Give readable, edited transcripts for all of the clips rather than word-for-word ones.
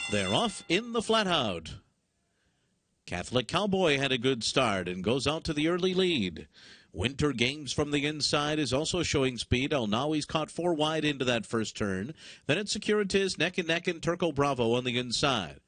They're off in the flat out. Catholic Cowboy had a good start and goes out to the early lead. Winter Games from the inside is also showing speed. El Nawi's caught 4 wide into that first turn. Then it's Securitas neck and neck and Turco Bravo on the inside.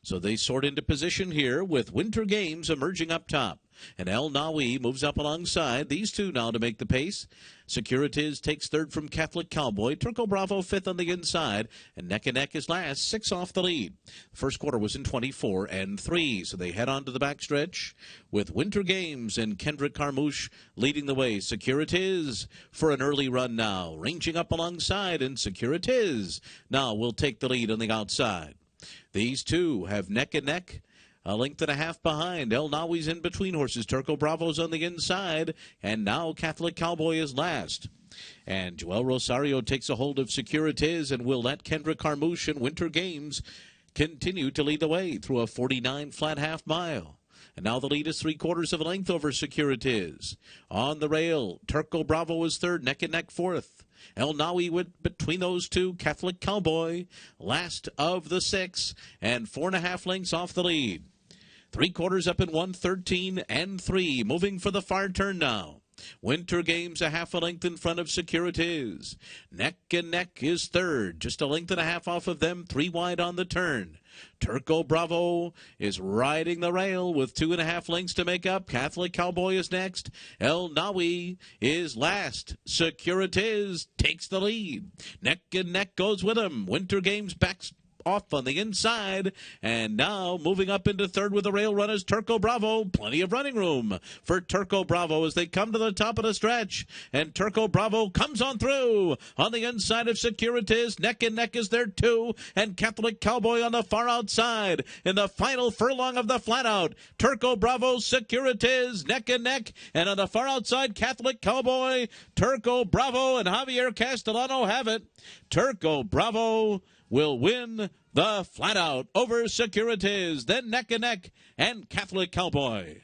So they sort into position here with Winter Games emerging up top. And El Nawi moves up alongside. These two now to make the pace. Securitas takes third from Catholic Cowboy. Turco Bravo fifth on the inside. And neck is last, 6 off the lead. First quarter was in 24-3. So they head on to the backstretch with Winter Games and Kendrick Carmouche leading the way. Securitas for an early run now. Ranging up alongside. And Securitas now will take the lead on the outside. These two have neck and neck. A length and a half behind. El Nawi's in between horses. Turco Bravo's on the inside. And now Catholic Cowboy is last. And Joel Rosario takes a hold of Securitas and will let Kendrick Carmouche and Winter Games continue to lead the way through a 49 flat half mile. And now the lead is 3/4 of a length over Securitas. On the rail, Turco Bravo is third, neck and neck fourth. El Nawi with between those two, Catholic Cowboy, last of the 6, and 4.5 lengths off the lead. 3/4 up in 1:13-3, moving for the far turn now. Winter Games a half a length in front of Securitas. Neck and neck is third, just a length and a half off of them, 3 wide on the turn. Turco Bravo is riding the rail with 2.5 lengths to make up. Catholic Cowboy is next. El Nawi is last. Securitas takes the lead. Neck and neck goes with him. Winter Games backs off on the inside, and now moving up into third with the rail runners, Turco Bravo. Plenty of running room for Turco Bravo as they come to the top of the stretch, and Turco Bravo comes on through on the inside of Securitas. Neck and neck is there too, and Catholic Cowboy on the far outside in the final furlong of the flat out. Turco Bravo, Securitas, neck and neck, and on the far outside, Catholic Cowboy. Turco Bravo and Javier Castellano have it. Turco Bravo will win the flat out over Securitas, then neck and neck, and Catholic Cowboy.